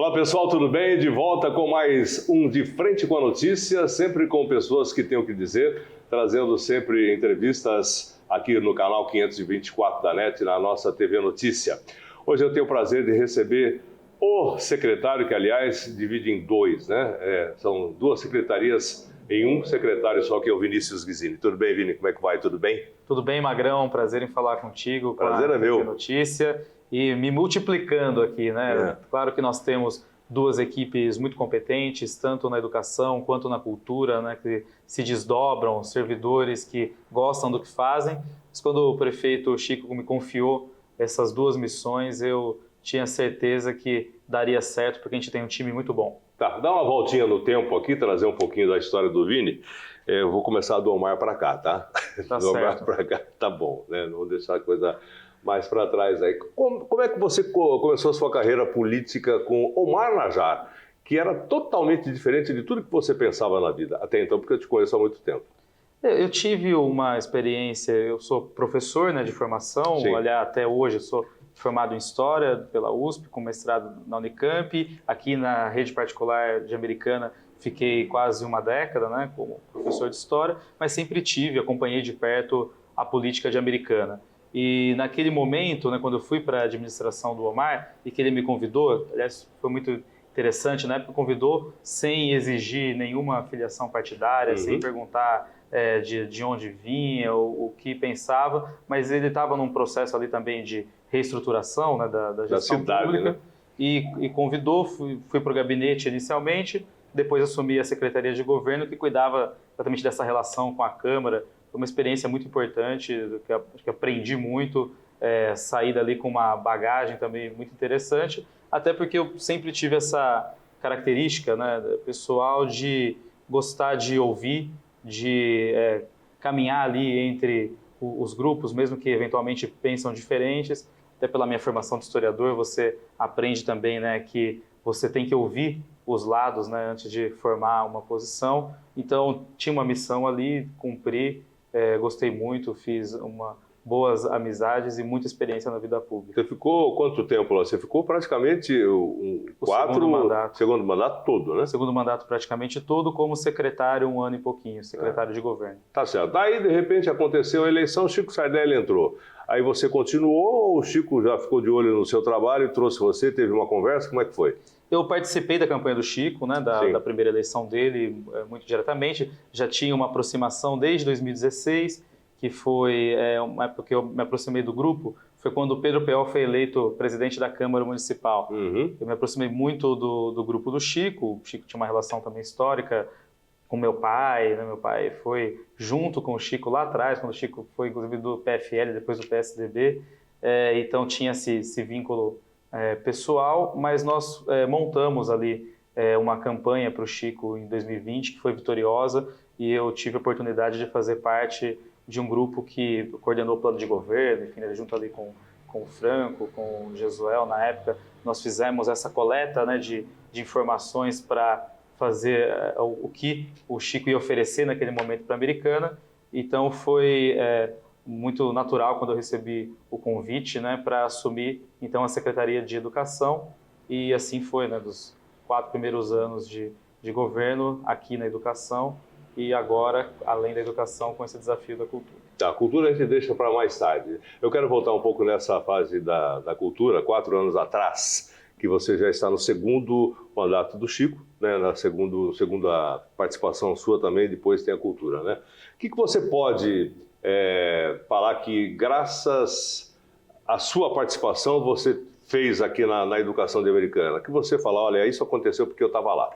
Olá pessoal, tudo bem? De volta com mais um De Frente com a Notícia, sempre com pessoas que têm o que dizer, trazendo sempre entrevistas aqui no canal 524 da NET, na nossa TV Notícia. Hoje eu tenho o prazer de receber o secretário, que aliás divide em dois, né? São duas secretarias em um secretário só, que é o Vinícius Guizini. Tudo bem, Vini? Como é que vai? Tudo bem? Tudo bem, Magrão. Prazer em falar contigo. Prazer é meu. Notícia. E me multiplicando aqui, né? Claro que nós temos duas equipes muito competentes, tanto na educação quanto na cultura, né? Que se desdobram, servidores que gostam do que fazem. Mas quando o prefeito Chico me confiou essas duas missões, eu tinha certeza que daria certo, porque a gente tem um time muito bom. Tá, dá uma voltinha no tempo aqui, trazer um pouquinho da história do Vini. Eu vou começar do Omar para cá, tá? Tá do Omar certo. para cá, tá bom, né? Não vou deixar a coisa mais para trás aí. Como é que você começou a sua carreira política com Omar Najjar, que era totalmente diferente de tudo que você pensava na vida, até então, porque eu te conheço há muito tempo? Eu tive uma experiência, eu sou professor, né, de formação, Sim. aliás, até hoje eu sou formado em História pela USP, com mestrado na Unicamp, aqui na rede particular de Americana fiquei quase uma década, né, como professor de História, mas sempre acompanhei de perto a política de Americana. E naquele momento, né, quando eu fui para a administração do Omar e que ele me convidou, aliás, foi muito interessante, né, porque convidou sem exigir nenhuma filiação partidária, sem perguntar de onde vinha, o que pensava, mas ele estava num processo ali também de reestruturação, né, da gestão cidade, pública, né? e convidou, fui para o gabinete inicialmente, depois assumi a Secretaria de Governo, que cuidava exatamente dessa relação com a Câmara. Foi uma experiência muito importante, acho que aprendi muito, saí dali com uma bagagem também muito interessante, até porque eu sempre tive essa característica, né, pessoal, de gostar de ouvir, de caminhar ali entre os grupos, mesmo que eventualmente pensam diferentes. Até pela minha formação de historiador, você aprende também, né, que você tem que ouvir os lados, né, antes de formar uma posição. Então, tinha uma missão ali, cumpri, gostei muito, fiz boas amizades e muita experiência na vida pública. Você ficou quanto tempo lá? Você ficou praticamente segundo mandato todo, né? Segundo mandato praticamente todo, como secretário 1 ano e pouquinho, secretário de governo. Tá certo. Daí, de repente, aconteceu a eleição, o Chico Sardelli entrou. Aí você continuou ou o Chico já ficou de olho no seu trabalho e trouxe você, teve uma conversa? Como é que foi? Eu participei da campanha do Chico, né, da primeira eleição dele, muito diretamente. Já tinha uma aproximação desde 2016, que foi uma época que eu me aproximei do grupo, foi quando o Pedro Peol foi eleito presidente da Câmara Municipal. Eu me aproximei muito do grupo do Chico. O Chico tinha uma relação também histórica com meu pai, né? Meu pai foi junto com o Chico lá atrás, quando o Chico foi inclusive do PFL, depois do PSDB, então tinha esse vínculo pessoal, mas nós montamos ali uma campanha para o Chico em 2020, que foi vitoriosa, e eu tive a oportunidade de fazer parte de um grupo que coordenou o plano de governo, enfim, junto ali com o Franco, com o Jesuel, na época, nós fizemos essa coleta, né, de informações para fazer o que o Chico ia oferecer naquele momento para a Americana. Então foi muito natural quando eu recebi o convite, né, para assumir então a Secretaria de Educação, e assim foi, né, dos 4 primeiros anos de governo aqui na educação, e agora, além da educação, com esse desafio da cultura. Tá, a cultura a gente deixa para mais tarde. Eu quero voltar um pouco nessa fase da cultura, 4 anos atrás, que você já está no segundo mandato do Chico, né, na segunda participação sua também, depois tem a cultura, né? O que você pode falar que, graças à sua participação, você fez aqui na educação de Americana? Que você fala, olha, isso aconteceu porque eu estava lá.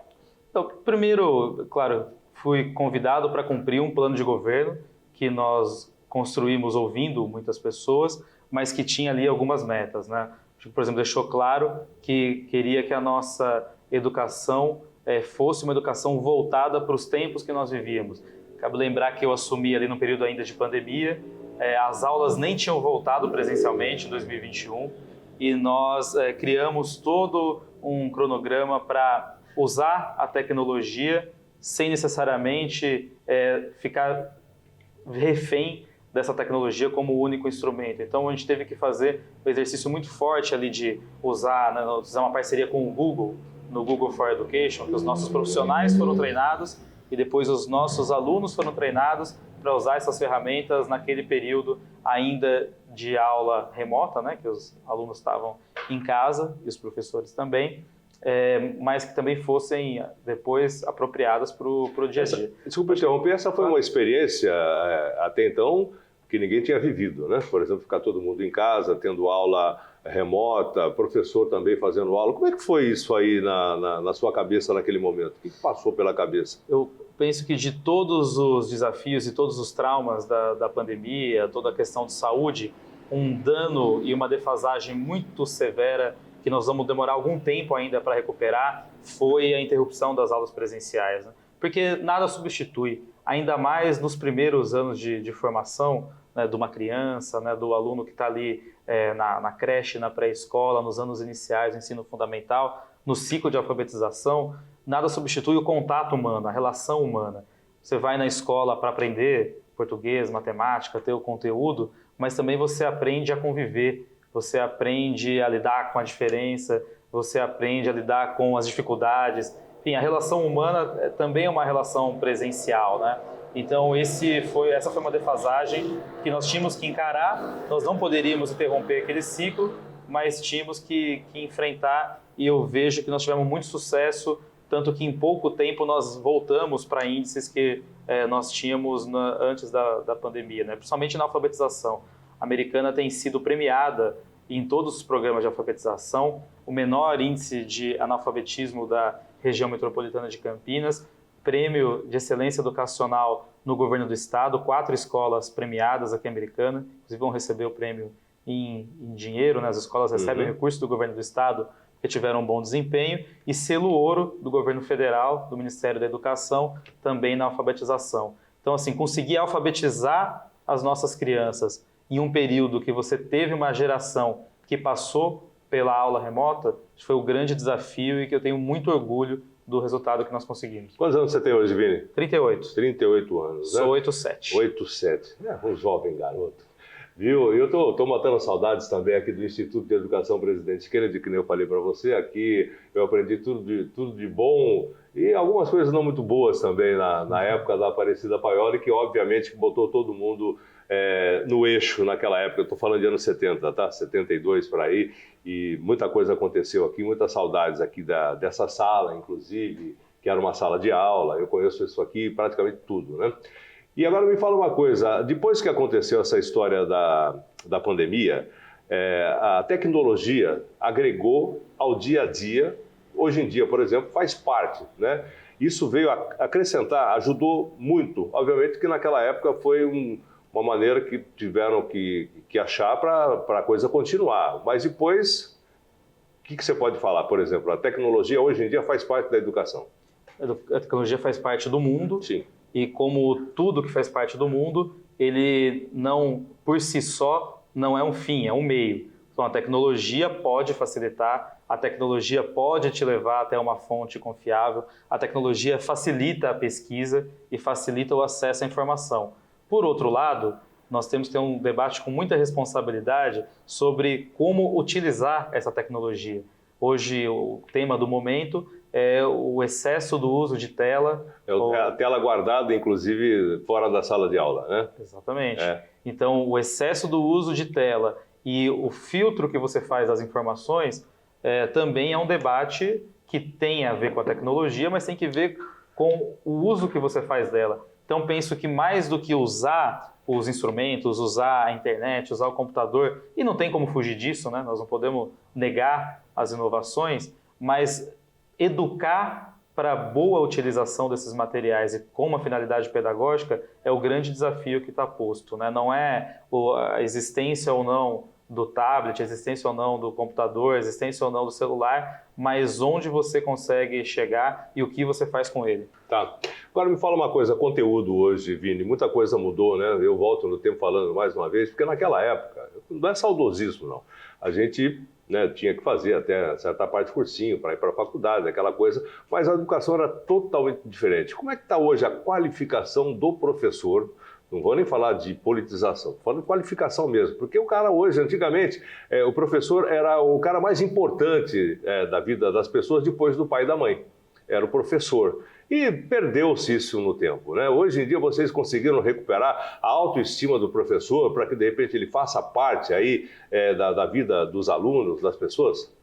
Então, primeiro, claro, fui convidado para cumprir um plano de governo que nós construímos ouvindo muitas pessoas, mas que tinha ali algumas metas, né? Por exemplo, deixou claro que queria que a nossa educação fosse uma educação voltada para os tempos que nós vivíamos. Cabe lembrar que eu assumi ali no período ainda de pandemia, as aulas nem tinham voltado presencialmente em 2021, e nós criamos todo um cronograma para usar a tecnologia sem necessariamente ficar refém dessa tecnologia como o único instrumento. Então a gente teve que fazer um exercício muito forte ali de usar uma parceria com o Google, no Google for Education, que os nossos profissionais foram treinados e depois os nossos alunos foram treinados para usar essas ferramentas naquele período ainda de aula remota, né, que os alunos estavam em casa e os professores também, mas que também fossem depois apropriadas para o dia a dia. Desculpa interromper, essa foi uma experiência até então que ninguém tinha vivido, né? Por exemplo, ficar todo mundo em casa, tendo aula remota, professor também fazendo aula. Como é que foi isso aí na sua cabeça naquele momento? O que passou pela cabeça? Eu penso que de todos os desafios e todos os traumas da pandemia, toda a questão de saúde, um dano e uma defasagem muito severa que nós vamos demorar algum tempo ainda para recuperar foi a interrupção das aulas presenciais, né? Porque nada substitui, ainda mais nos primeiros anos de formação, né, de uma criança, né, do aluno que está ali na creche, na pré-escola, nos anos iniciais do ensino fundamental, no ciclo de alfabetização, nada substitui o contato humano, a relação humana. Você vai na escola para aprender português, matemática, ter o conteúdo, mas também você aprende a conviver, você aprende a lidar com a diferença, você aprende a lidar com as dificuldades. Enfim, a relação humana também é uma relação presencial, né? Então essa foi uma defasagem que nós tínhamos que encarar, nós não poderíamos interromper aquele ciclo, mas tínhamos que enfrentar, e eu vejo que nós tivemos muito sucesso, tanto que em pouco tempo nós voltamos para índices que nós tínhamos antes da pandemia, né? Principalmente na alfabetização. A Americana tem sido premiada em todos os programas de alfabetização, o menor índice de analfabetismo da região metropolitana de Campinas, prêmio de excelência educacional no governo do estado, 4 escolas premiadas aqui em Americana, inclusive vão receber o prêmio em dinheiro, né? As escolas recebem recursos do governo do estado que tiveram um bom desempenho, e selo ouro do governo federal, do Ministério da Educação, também na alfabetização. Então, assim, conseguir alfabetizar as nossas crianças em um período que você teve uma geração que passou pela aula remota, foi o grande desafio e que eu tenho muito orgulho do resultado que nós conseguimos. Quantos anos você tem hoje, Vini? 38. 38 anos, né? Sou 87. 87. Um jovem garoto. Viu? Eu tô matando saudades também aqui do Instituto de Educação Presidente Kennedy, que nem eu falei para você. Aqui eu aprendi tudo de bom e algumas coisas não muito boas também na época da Aparecida Paioli, que obviamente botou todo mundo no eixo naquela época. Eu estou falando de anos 70, tá? 72 por aí, e muita coisa aconteceu aqui, muitas saudades aqui dessa sala, inclusive, que era uma sala de aula. Eu conheço isso aqui, praticamente tudo, né? E agora me fala uma coisa, depois que aconteceu essa história da pandemia, a tecnologia agregou ao dia a dia, hoje em dia, por exemplo, faz parte, né? Isso veio acrescentar, ajudou muito. Obviamente que naquela época foi uma maneira que tiveram que achar para a coisa continuar. Mas depois, o que você pode falar, por exemplo? A tecnologia hoje em dia faz parte da educação. A tecnologia faz parte do mundo. Sim. E como tudo que faz parte do mundo, ele não, por si só, não é um fim, é um meio. Então a tecnologia pode facilitar, a tecnologia pode te levar até uma fonte confiável, a tecnologia facilita a pesquisa e facilita o acesso à informação. Por outro lado, nós temos que ter um debate com muita responsabilidade sobre como utilizar essa tecnologia. Hoje, o tema do momento é o excesso do uso de tela. A tela guardada, inclusive, fora da sala de aula, né? Exatamente. Então, o excesso do uso de tela e o filtro que você faz das informações também é um debate que tem a ver com a tecnologia, mas tem que ver com o uso que você faz dela. Então, penso que mais do que usar os instrumentos, usar a internet, usar o computador, e não tem como fugir disso, né? Nós não podemos negar as inovações, mas educar para a boa utilização desses materiais e com uma finalidade pedagógica é o grande desafio que está posto, né? Não é a existência ou não do tablet, a existência ou não do computador, a existência ou não do celular, mas onde você consegue chegar e o que você faz com ele. Tá. Agora me fala uma coisa, conteúdo hoje, Vini, muita coisa mudou, né? Eu volto no tempo falando mais uma vez, porque naquela época, não é saudosismo não, a gente tinha que fazer até certa parte cursinho para ir para a faculdade, aquela coisa, mas a educação era totalmente diferente. Como é que está hoje a qualificação do professor Não vou nem falar de politização, estou falando de qualificação mesmo. Porque o cara hoje, antigamente, o professor era o cara mais importante da vida das pessoas depois do pai e da mãe. Era o professor. E perdeu-se isso no tempo, né? Hoje em dia vocês conseguiram recuperar a autoestima do professor para que, de repente, ele faça parte aí da vida dos alunos, das pessoas?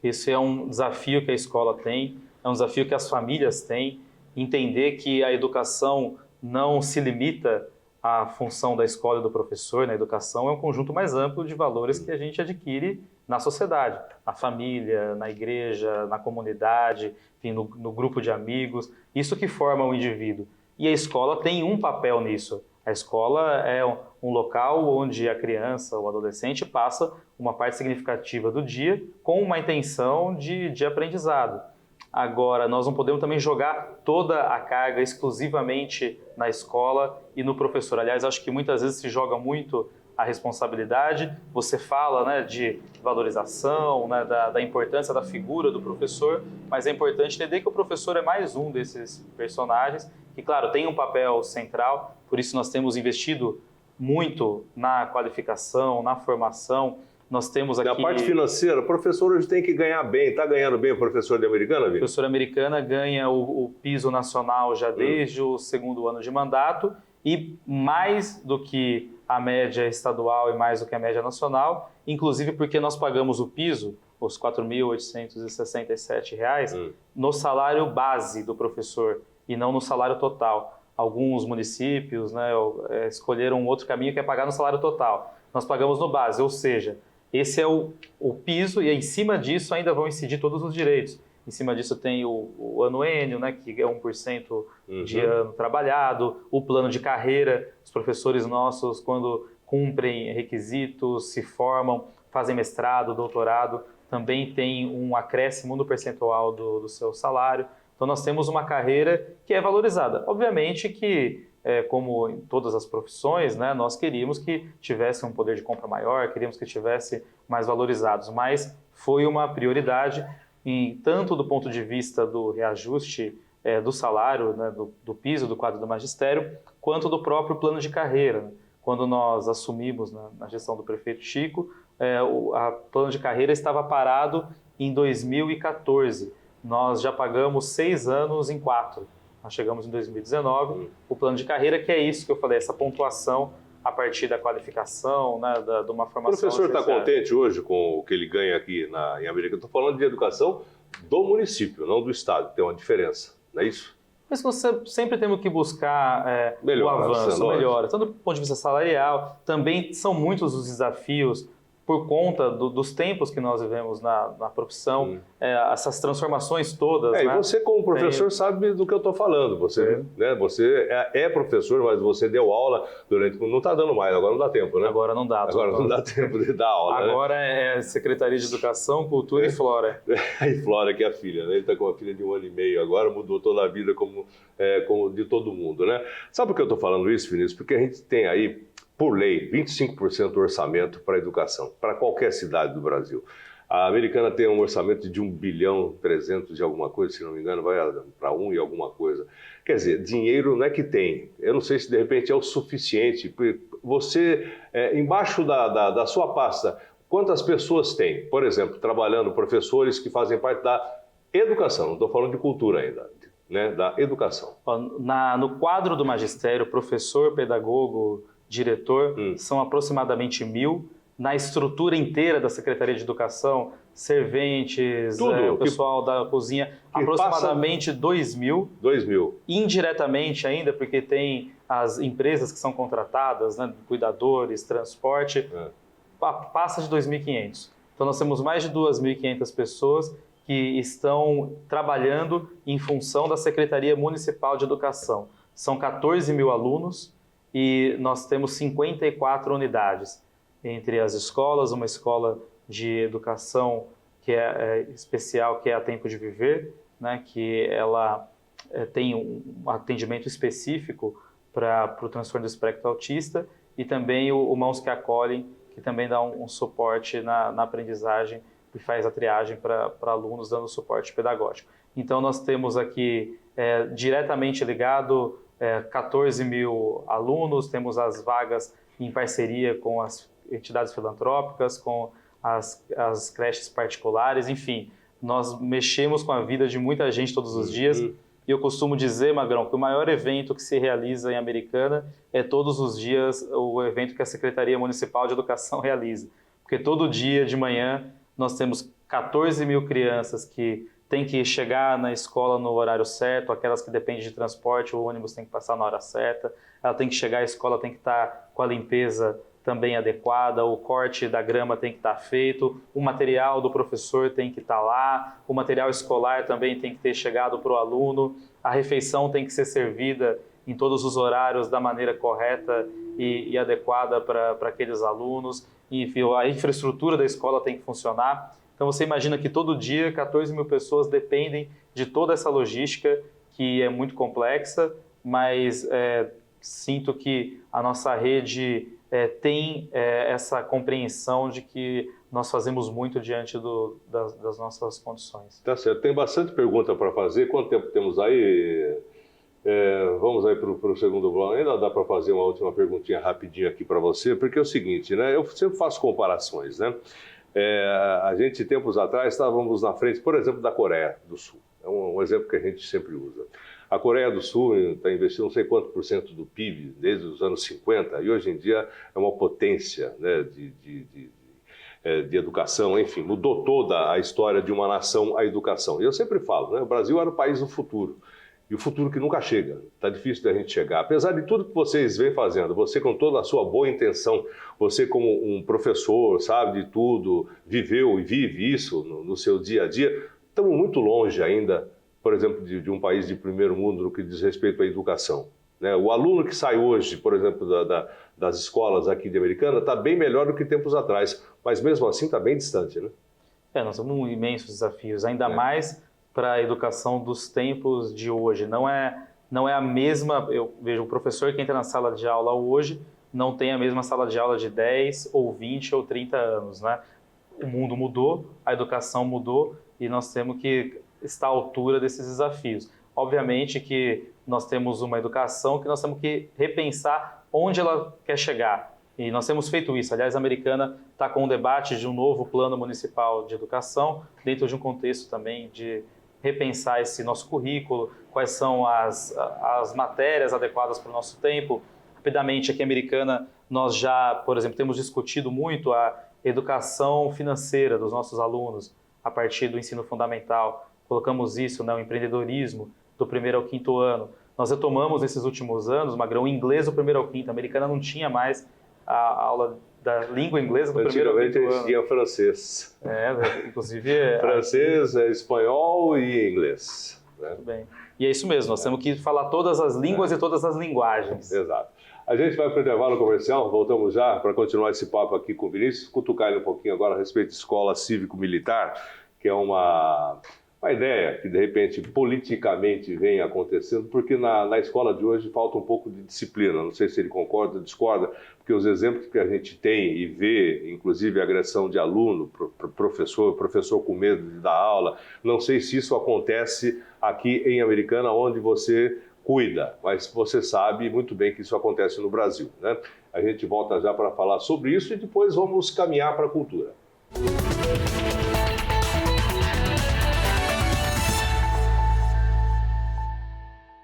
Esse é um desafio que a escola tem, é um desafio que as famílias têm, entender que a educação não se limita à função da escola e do professor. Na educação é um conjunto mais amplo de valores que a gente adquire na sociedade, na família, na igreja, na comunidade, enfim, no grupo de amigos, isso que forma o indivíduo. E a escola tem um papel nisso. A escola é um local onde a criança ou adolescente passa uma parte significativa do dia com uma intenção de aprendizado. Agora, nós não podemos também jogar toda a carga exclusivamente na escola e no professor. Aliás, acho que muitas vezes se joga muito a responsabilidade. Você fala, né, de valorização, né, da importância da figura do professor, mas é importante entender que o professor é mais um desses personagens que, claro, tem um papel central, por isso nós temos investido muito na qualificação, na formação. Nós temos aqui... Na parte financeira, o professor hoje tem que ganhar bem. Está ganhando bem o professor de Americana, Vitor? O professor Americana ganha o piso nacional já desde o segundo ano de mandato e mais do que a média estadual e mais do que a média nacional, inclusive porque nós pagamos o piso, os R$ 4.867, no salário base do professor e não no salário total. Alguns municípios, né, escolheram um outro caminho que é pagar no salário total. Nós pagamos no base, ou seja, esse é o piso e em cima disso ainda vão incidir todos os direitos. Em cima disso tem o anuênio, né, que é 1% de ano trabalhado, o plano de carreira. Os professores nossos, quando cumprem requisitos, se formam, fazem mestrado, doutorado, também tem um acréscimo no percentual do seu salário. Então nós temos uma carreira que é valorizada. Obviamente que, como em todas as profissões, né, nós queríamos que tivesse um poder de compra maior, queríamos que tivesse mais valorizados, mas foi uma prioridade, tanto do ponto de vista do reajuste do salário, né, do piso, do quadro do magistério, quanto do próprio plano de carreira. Quando nós assumimos na gestão do prefeito Chico, o plano de carreira estava parado em 2014. Nós já pagamos 6 anos em 4. Nós chegamos em 2019, o plano de carreira, que é isso que eu falei, essa pontuação a partir da qualificação, né, de uma formação. O professor está contente hoje com o que ele ganha aqui em Americana? Estou falando de educação do município, não do estado, tem uma diferença, não é isso? Mas você sempre temos que buscar o avanço, melhora, tanto do ponto de vista salarial, também são muitos os desafios por conta dos tempos que nós vivemos na profissão, essas transformações todas. E você, como professor, sabe do que eu estou falando. Você, né, você é professor, mas você deu aula durante... Não está dando mais, agora não dá tempo, né? Agora não dá. Agora não dá tempo de dar aula, agora, né? É Secretaria de Educação, Cultura e Flora. E Flora, que é a filha, né? Ele está com uma filha de 1 ano e meio agora, mudou toda a vida como de todo mundo, né? Sabe por que eu estou falando isso, Vinícius? Porque a gente tem aí, por lei, 25% do orçamento para a educação, para qualquer cidade do Brasil. A Americana tem um orçamento de 1,3 bilhão de alguma coisa, se não me engano, vai para 1 e alguma coisa. Quer dizer, dinheiro não é que tem. Eu não sei se de repente é o suficiente. Você, embaixo da sua pasta, quantas pessoas tem? Por exemplo, trabalhando professores que fazem parte da educação, não estou falando de cultura ainda, né? Da educação. No quadro do magistério, professor, pedagogo, diretor, são aproximadamente 1.000. Na estrutura inteira da Secretaria de Educação, serventes, o pessoal da cozinha, aproximadamente 2.000. 2.000. Indiretamente ainda, porque tem as empresas que são contratadas, né, cuidadores, transporte, passa de 2.500. Então nós temos mais de 2.500 pessoas que estão trabalhando em função da Secretaria Municipal de Educação. São 14.000 alunos, e nós temos 54 unidades, entre as escolas, uma escola de educação que é especial, que é a Tempo de Viver, né, que ela tem um atendimento específico para o transtorno do espectro autista, e também o Mãos que Acolhem, que também dá um suporte na aprendizagem e faz a triagem para alunos, dando suporte pedagógico. Então nós temos aqui diretamente ligado 14 mil alunos, temos as vagas em parceria com as entidades filantrópicas, com as creches particulares, enfim, nós mexemos com a vida de muita gente todos os dias. E eu costumo dizer, Magrão, que o maior evento que se realiza em Americana é todos os dias o evento que a Secretaria Municipal de Educação realiza. Porque todo dia de manhã nós temos 14 mil crianças que têm que chegar na escola no horário certo, aquelas que dependem de transporte, o ônibus tem que passar na hora certa, ela tem que chegar, a escola tem que estar com a limpeza também adequada, o corte da grama tem que estar feito, o material do professor tem que estar lá, o material escolar também tem que ter chegado para o aluno, a refeição tem que ser servida em todos os horários da maneira correta e adequada para aqueles alunos, enfim, a infraestrutura da escola tem que funcionar. Então você imagina que todo dia 14 mil pessoas dependem de toda essa logística que é muito complexa, mas sinto que a nossa rede tem essa compreensão de que nós fazemos muito diante das nossas condições. Tá certo. Tem bastante pergunta para fazer. Quanto tempo temos aí? Vamos aí para o segundo bloco. Ainda dá para fazer uma última perguntinha rapidinho aqui para você, porque é o seguinte, né? Eu sempre faço comparações, né? A gente, tempos atrás, estávamos na frente, por exemplo, da Coreia do Sul. É um exemplo que a gente sempre usa. A Coreia do Sul está investindo não sei quanto por cento do PIB desde os anos 50 e hoje em dia é uma potência, né, de educação, enfim, mudou toda a história de uma nação a educação. E eu sempre falo, né, o Brasil era o país do futuro. E o futuro que nunca chega, está difícil da gente chegar. Apesar de tudo que vocês vêm fazendo, você com toda a sua boa intenção, você como um professor, sabe de tudo, viveu e vive isso no seu dia a dia, estamos muito longe ainda, por exemplo, de um país de primeiro mundo no que diz respeito à educação. Né? O aluno que sai hoje, por exemplo, das escolas aqui de Americana, está bem melhor do que tempos atrás, mas mesmo assim está bem distante, né? Nós temos imensos desafios, ainda mais para a educação dos tempos de hoje. Não é a mesma, eu vejo um professor que entra na sala de aula hoje, não tem a mesma sala de aula de 10 ou 20 ou 30 anos, né? O mundo mudou, a educação mudou e nós temos que estar à altura desses desafios. Obviamente que nós temos uma educação que nós temos que repensar onde ela quer chegar. E nós temos feito isso. Aliás, a Americana está com um debate de um novo plano municipal de educação, dentro de um contexto também de repensar esse nosso currículo, quais são as matérias adequadas para o nosso tempo. Rapidamente, aqui em Americana, nós já, por exemplo, temos discutido muito a educação financeira dos nossos alunos a partir do ensino fundamental. Colocamos isso, né, o empreendedorismo do primeiro ao quinto ano. Nós retomamos nesses últimos anos, Magrão, o inglês do primeiro ao quinto. A Americana não tinha mais a aula da língua inglesa do primeiro ao quinto ano. Antigamente a gente tinha francês. Inclusive... francês, espanhol e inglês. Né? Muito bem. E é isso mesmo, nós temos que falar todas as línguas e todas as linguagens. Exato. A gente vai para o intervalo comercial, voltamos já para continuar esse papo aqui com o Vinícius, cutucar ele um pouquinho agora a respeito de escola cívico-militar, que é uma ideia que, de repente, politicamente vem acontecendo, porque na escola de hoje falta um pouco de disciplina. Não sei se ele concorda ou discorda, porque os exemplos que a gente tem e vê, inclusive agressão de aluno, professor com medo de dar aula, não sei se isso acontece aqui em Americana, onde você cuida, mas você sabe muito bem que isso acontece no Brasil, né? A gente volta já para falar sobre isso e depois vamos caminhar para a cultura.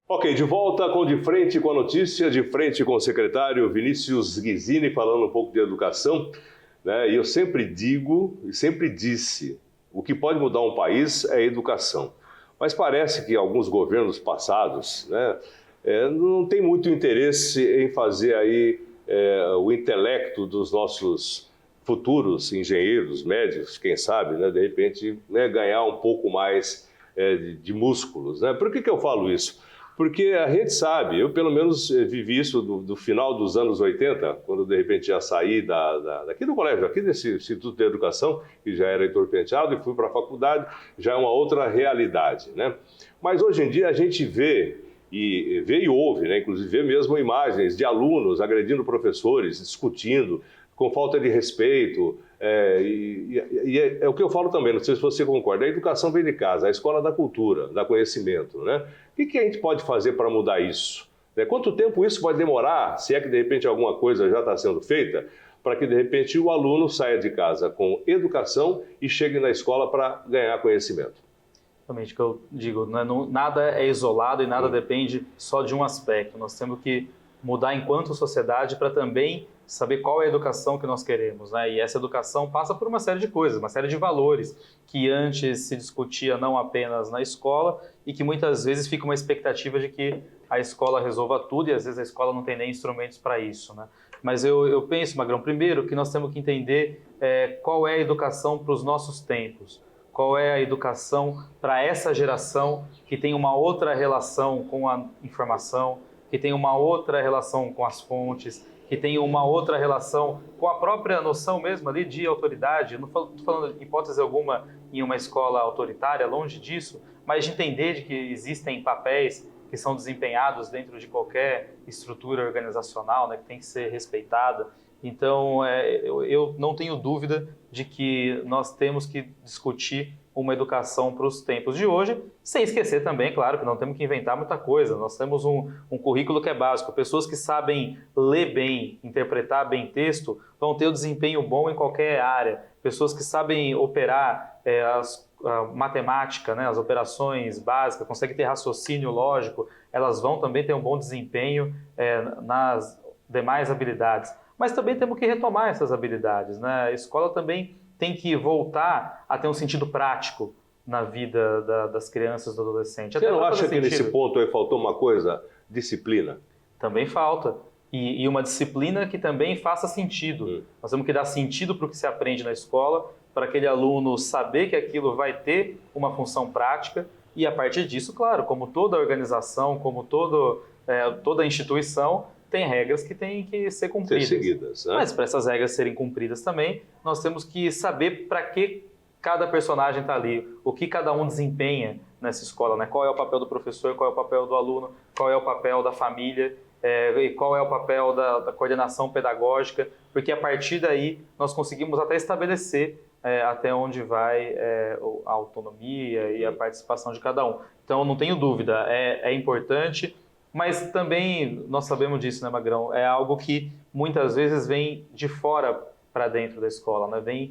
Ok, de volta com De Frente com a Notícia, de frente com o secretário Vinícius Ghisini, falando um pouco de educação, né? E eu sempre digo e sempre disse, o que pode mudar um país é a educação. Mas parece que alguns governos passados, né, não tem muito interesse em fazer aí o intelecto dos nossos futuros engenheiros, médicos, quem sabe, né, de repente, né, ganhar um pouco mais de músculos. Né? Por que eu falo isso? Porque a gente sabe, eu pelo menos vivi isso do final dos anos 80, quando de repente já saí daqui do colégio, aqui desse Instituto de Educação, que já era Heitor Penteado, e fui para a faculdade, já é uma outra realidade, né? Mas hoje em dia a gente vê e ouve, né? Inclusive vê mesmo imagens de alunos agredindo professores, discutindo, com falta de respeito, é o que eu falo também, não sei se você concorda, a educação vem de casa, a escola da cultura, da conhecimento, né? O que a gente pode fazer para mudar isso? Né? Quanto tempo isso vai demorar, se é que de repente alguma coisa já está sendo feita, para que de repente o aluno saia de casa com educação e chegue na escola para ganhar conhecimento? Realmente, que eu digo, nada é isolado e nada depende só de um aspecto. Nós temos que mudar enquanto sociedade para também saber qual é a educação que nós queremos, né? E essa educação passa por uma série de coisas, uma série de valores que antes se discutia não apenas na escola e que muitas vezes fica uma expectativa de que a escola resolva tudo e às vezes a escola não tem nem instrumentos para isso, né? Mas eu penso, Magrão, primeiro que nós temos que entender qual é a educação para os nossos tempos. Qual é a educação para essa geração que tem uma outra relação com a informação, que tem uma outra relação com as fontes, que tem uma outra relação com a própria noção mesmo ali de autoridade. Não estou falando de hipótese alguma em uma escola autoritária, longe disso, mas de entender de que existem papéis que são desempenhados dentro de qualquer estrutura organizacional, né, que tem que ser respeitada. Então, eu não tenho dúvida de que nós temos que discutir uma educação para os tempos de hoje, sem esquecer também, claro, que não temos que inventar muita coisa. Nós temos um currículo que é básico. Pessoas que sabem ler bem, interpretar bem texto, vão ter um desempenho bom em qualquer área. Pessoas que sabem operar a matemática, né, as operações básicas, conseguem ter raciocínio lógico, elas vão também ter um bom desempenho nas demais habilidades. Mas também temos que retomar essas habilidades, né? A escola também tem que voltar a ter um sentido prático na vida das crianças e do adolescente. Você não acha que nesse ponto aí faltou uma coisa? Disciplina. Também falta. E uma disciplina que também faça sentido. Nós temos que dar sentido para o que se aprende na escola, para aquele aluno saber que aquilo vai ter uma função prática e, a partir disso, claro, como toda organização, como toda instituição, tem regras que têm que ser cumpridas. Ser seguidas, né? Mas para essas regras serem cumpridas também, nós temos que saber para que cada personagem está ali, o que cada um desempenha nessa escola, né? Qual é o papel do professor, qual é o papel do aluno, qual é o papel da família, e qual é o papel da coordenação pedagógica, porque a partir daí nós conseguimos até estabelecer até onde vai a autonomia e a participação de cada um. Então, não tenho dúvida, é importante. Mas também nós sabemos disso, né, Magrão? É algo que muitas vezes vem de fora para dentro da escola, né?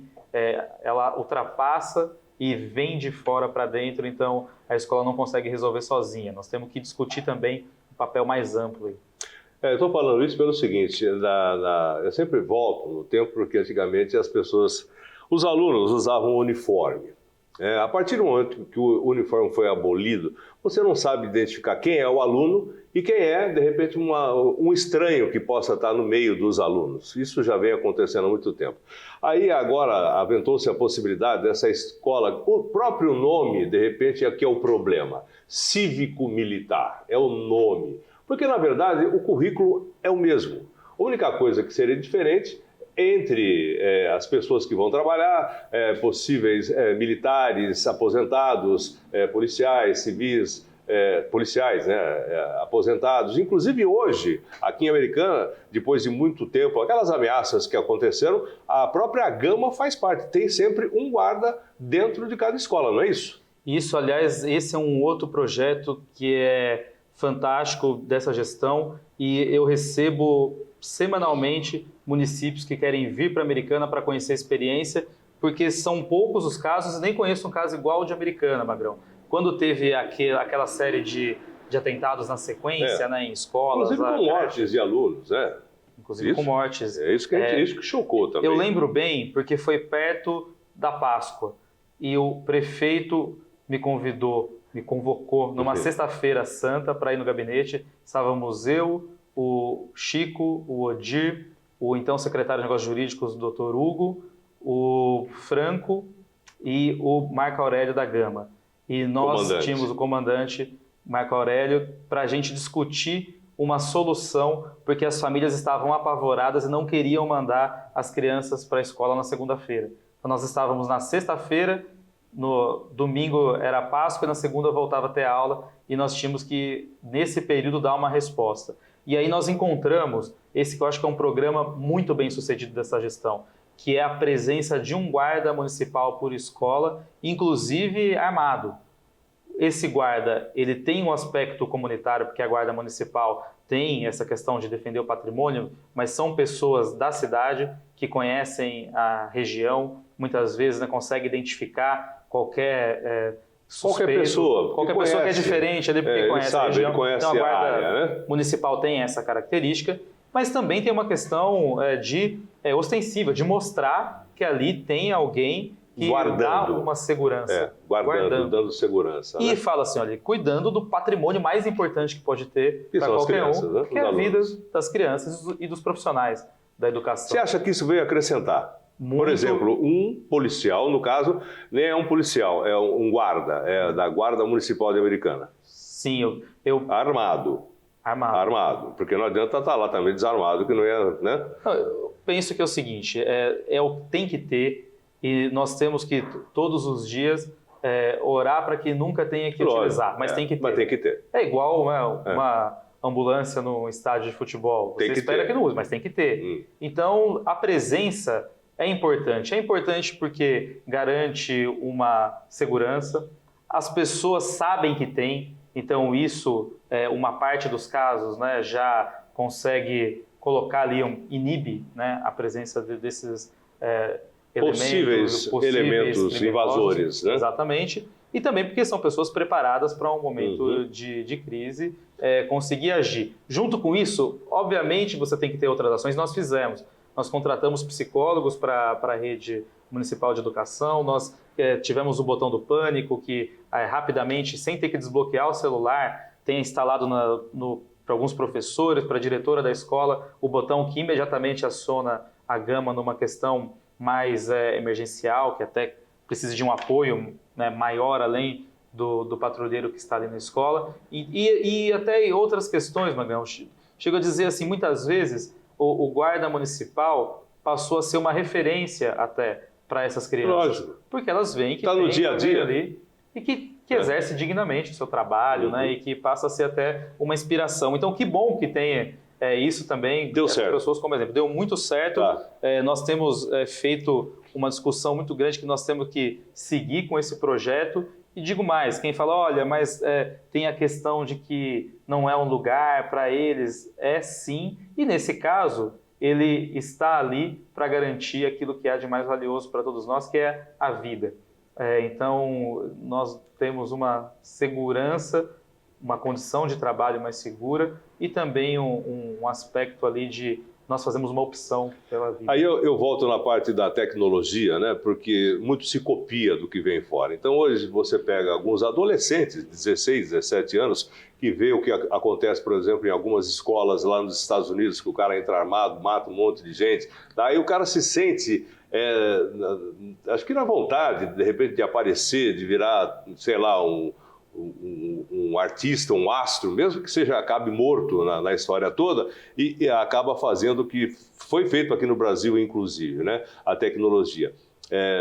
Ela ultrapassa e vem de fora para dentro, então a escola não consegue resolver sozinha. Nós temos que discutir também um papel mais amplo aí. Eu estou falando isso pelo seguinte, eu sempre volto no tempo porque antigamente os alunos usavam uniforme. A partir do momento que o uniforme foi abolido, você não sabe identificar quem é o aluno e quem é, de repente, um estranho que possa estar no meio dos alunos. Isso já vem acontecendo há muito tempo. Aí agora aventou-se a possibilidade dessa escola, o próprio nome, de repente, é que é o problema. Cívico-militar, é o nome. Porque, na verdade, o currículo é o mesmo. A única coisa que seria diferente entre as pessoas que vão trabalhar, possíveis militares, aposentados, policiais, civis, policiais, né, aposentados. Inclusive hoje, aqui em Americana, depois de muito tempo, aquelas ameaças que aconteceram, a própria Gama faz parte. Tem sempre um guarda dentro de cada escola, não é isso? Isso, aliás, esse é um outro projeto que é fantástico dessa gestão e eu recebo semanalmente municípios que querem vir para Americana para conhecer a experiência, porque são poucos os casos e nem conheço um caso igual ao de Americana, Magrão. Quando teve aquela série de atentados na sequência, né, em escolas... Inclusive com mortes de alunos, né? Inclusive com mortes. Isso que chocou também. Eu lembro bem, porque foi perto da Páscoa e o prefeito me convocou numa sexta-feira santa para ir no gabinete. Estávamos eu, o Chico, o Odir, o então secretário de Negócios Jurídicos, o Dr. Hugo, o Franco e o Marco Aurélio da Gama. E nós tínhamos o comandante Marco Aurélio para a gente discutir uma solução, porque as famílias estavam apavoradas e não queriam mandar as crianças para a escola na segunda-feira. Então nós estávamos na sexta-feira, no domingo era Páscoa e na segunda voltava a ter aula e nós tínhamos que, nesse período, dar uma resposta. E aí nós encontramos esse que eu acho que é um programa muito bem sucedido dessa gestão, que é a presença de um guarda municipal por escola, inclusive armado. esse guarda, ele tem um aspecto comunitário, porque a guarda municipal tem essa questão de defender o patrimônio, mas são pessoas da cidade que conhecem a região, muitas vezes, né, conseguem identificar qualquer suspeito, qualquer pessoa que é diferente ali, porque conhece a região. Conhece então a guarda área, né? municipal tem essa característica, mas também tem uma questão ostensiva, de mostrar que ali tem alguém que dá uma segurança. Guardando, dando segurança. E né? fala assim, olha, cuidando do patrimônio mais importante que pode ter para qualquer um, né? que é a vida das crianças e dos profissionais da educação. Você acha que isso veio acrescentar? Muito. Por exemplo, um policial, no caso, nem é um policial, é um guarda, é da Guarda Municipal de Americana. Sim, Armado, porque não adianta estar lá também desarmado, que não é, né? Eu penso que é o seguinte, tem que ter, e nós temos que todos os dias orar para que nunca tenha que utilizar, mas tem que ter. Mas tem que ter. É igual uma ambulância no estádio de futebol, você espera que não use, mas tem que ter. Então, a presença é importante. É importante porque garante uma segurança, as pessoas sabem que tem, então isso, uma parte dos casos, né, já consegue colocar ali, inibe, né, a presença desses possíveis elementos invasores. Né? Exatamente. E também porque são pessoas preparadas para um momento de crise conseguir agir. Junto com isso, obviamente, você tem que ter outras ações. Nós fizemos. Nós contratamos psicólogos para a rede municipal de educação, nós tivemos o botão do pânico, que rapidamente, sem ter que desbloquear o celular, tem instalado para alguns professores, para a diretora da escola, o botão que imediatamente aciona a gama numa questão mais emergencial, que até precisa de um apoio, né, maior além do patrulheiro que está ali na escola. E até outras questões, Magrão. Chego a dizer assim, muitas vezes o guarda municipal passou a ser uma referência até para essas crianças. Lógico. Porque elas veem que está no dia a dia ali e que exerce dignamente o seu trabalho, né, e que passa a ser até uma inspiração. Então, que bom que tenha isso também. Deu certo. Pessoas como exemplo. Deu muito certo. Nós temos feito uma discussão muito grande que nós temos que seguir com esse projeto. E digo mais, quem fala, olha, mas tem a questão de que não é um lugar para eles, sim. E nesse caso, ele está ali para garantir aquilo que há de mais valioso para todos nós, que é a vida. Então, nós temos uma segurança, uma condição de trabalho mais segura e também um aspecto ali de nós fazemos uma opção pela vida. Aí eu volto na parte da tecnologia, né? Porque muito se copia do que vem fora. Então hoje você pega alguns adolescentes de 16, 17 anos que vê o que acontece, por exemplo, em algumas escolas lá nos Estados Unidos, que o cara entra armado, mata um monte de gente. Daí o cara se sente, acho que na vontade, de repente, de aparecer, de virar, sei lá, um artista, um astro, mesmo que acabe morto na história toda, e acaba fazendo o que foi feito aqui no Brasil, inclusive, né? A tecnologia,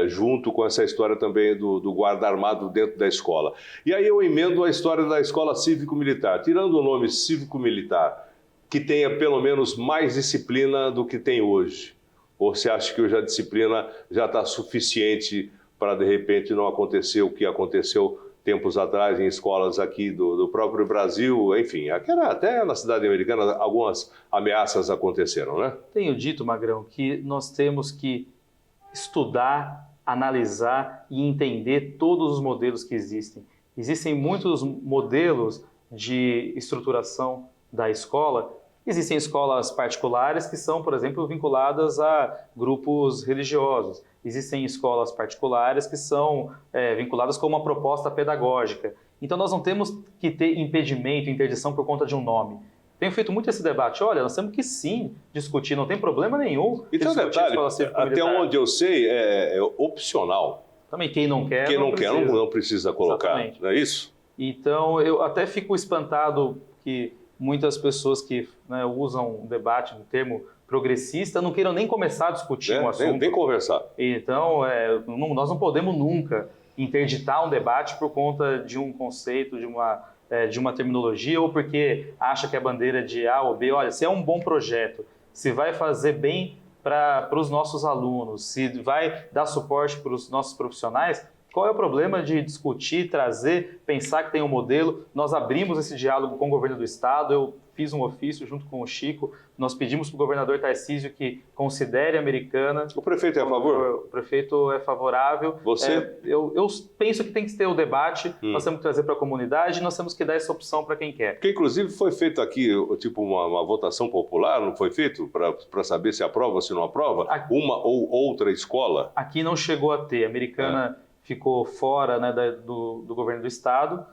junto com essa história também do guarda armado dentro da escola. E aí eu emendo a história da escola cívico-militar, tirando o nome cívico-militar, que tenha pelo menos mais disciplina do que tem hoje. Ou você acha que hoje a disciplina já está suficiente para, de repente, não acontecer o que aconteceu tempos atrás em escolas aqui do próprio Brasil, enfim, até na cidade americana algumas ameaças aconteceram, né? Tenho dito, Magrão, que nós temos que estudar, analisar e entender todos os modelos que existem. Existem muitos modelos de estruturação da escola. Existem escolas particulares que são, por exemplo, vinculadas a grupos religiosos. Existem escolas particulares que são vinculadas com uma proposta pedagógica. Então, nós não temos que ter impedimento, interdição por conta de um nome. Tenho feito muito esse debate. Olha, nós temos que sim discutir, não tem problema nenhum. E tem um detalhe, até onde eu sei, é opcional. Também, quem não quer, não precisa colocar. Exatamente. Não é isso? Então, eu até fico espantado que muitas pessoas que usam o debate no termo progressista não queiram nem começar a discutir um assunto. Nem conversar. Então, nós não podemos nunca interditar um debate por conta de um conceito, de uma terminologia, ou porque acha que a bandeira de A ou B, olha, se é um bom projeto, se vai fazer bem para os nossos alunos, se vai dar suporte para os nossos profissionais, Qual é o problema de discutir, trazer, pensar que tem um modelo? Nós abrimos esse diálogo com o governo do estado, eu fiz um ofício junto com o Chico, nós pedimos para o governador Tarcísio que considere Americana. O prefeito é a favor? O prefeito é favorável. Você? Eu penso que tem que ter o debate, nós temos que trazer para a comunidade e nós temos que dar essa opção para quem quer. Porque, inclusive, foi feito aqui tipo uma votação popular, não foi feito? Para saber se aprova ou se não aprova? Uma ou outra escola? Aqui não chegou a ter. A Americana ficou fora, né, do governo do estado.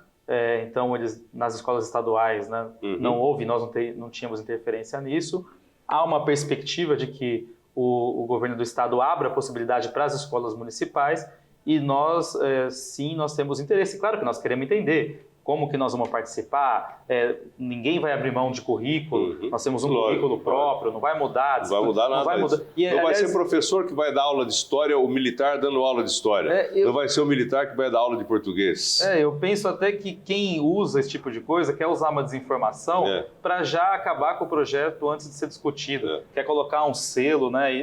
Então, eles nas escolas estaduais, né, não houve, nós não tínhamos interferência nisso. Há uma perspectiva de que o governo do estado abra a possibilidade para as escolas municipais e nós, sim, nós temos interesse. Claro que nós queremos entender como que nós vamos participar, ninguém vai abrir mão de currículo, nós temos um currículo próprio, não vai mudar. Não vai mudar nada. Não vai mudar. Não vai ser professor que vai dar aula de história, o militar dando aula de história. Não vai ser o militar que vai dar aula de português. Eu penso até que quem usa esse tipo de coisa quer usar uma desinformação para já acabar com o projeto antes de ser discutido. Quer colocar um selo, né? E,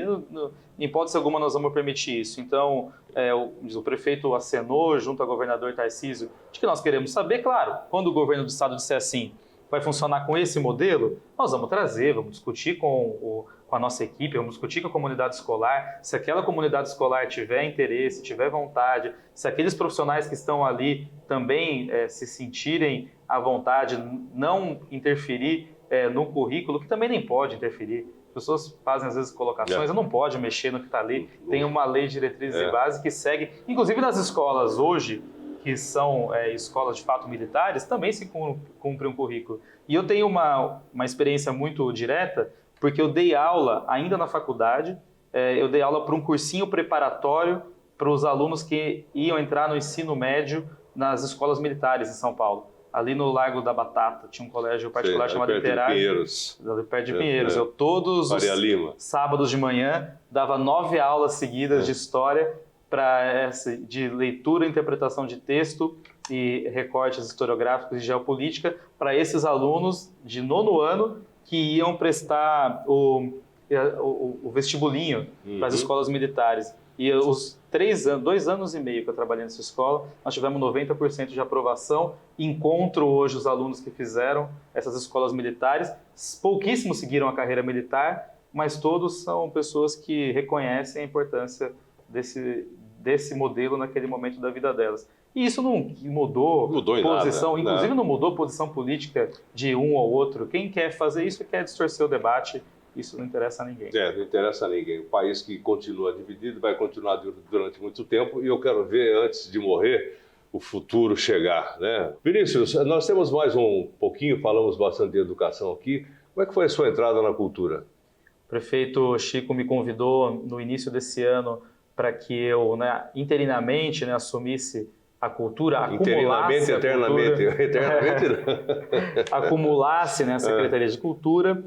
em hipótese alguma, nós vamos permitir isso. Então, o prefeito acenou junto ao governador Tarcísio de que nós queremos saber, claro, quando o governo do estado disser assim, vai funcionar com esse modelo, nós vamos trazer, vamos discutir com a nossa equipe, vamos discutir com a comunidade escolar. Se aquela comunidade escolar tiver interesse, tiver vontade, se aqueles profissionais que estão ali também se sentirem à vontade, não interferir no currículo, que também nem pode interferir. As pessoas fazem, às vezes, colocações, não pode mexer no que está ali. Tem uma lei de diretrizes e base que segue. Inclusive, nas escolas hoje, que são escolas de fato militares, também se cumpre um currículo. E eu tenho uma experiência muito direta, porque eu dei aula, ainda na faculdade, eu dei aula para um cursinho preparatório para os alunos que iam entrar no ensino médio nas escolas militares em São Paulo. Ali no Largo da Batata, tinha um colégio particular chamado Literário. Perto de Pinheiros. Eu todos os sábados de manhã dava 9 aulas seguidas de história de leitura e interpretação de texto e recortes historiográficos de geopolítica para esses alunos de 9º ano que iam prestar o vestibulinho para as escolas militares. E os 2 anos e meio que eu trabalhei nessa escola, nós tivemos 90% de aprovação. Encontro hoje os alunos que fizeram essas escolas militares. Pouquíssimos seguiram a carreira militar, mas todos são pessoas que reconhecem a importância desse modelo naquele momento da vida delas. E isso não mudou posição, nada, inclusive não mudou posição política de um ou outro. Quem quer fazer isso quer distorcer o debate. Isso não interessa a ninguém. Não interessa a ninguém. O país que continua dividido vai continuar durante muito tempo e eu quero ver, antes de morrer, o futuro chegar, né? Vinícius, nós temos mais um pouquinho, falamos bastante de educação aqui. Como é que foi a sua entrada na cultura? O prefeito Chico me convidou no início desse ano para que eu, interinamente, assumisse a cultura, eternamente. Acumulasse a Secretaria de Cultura.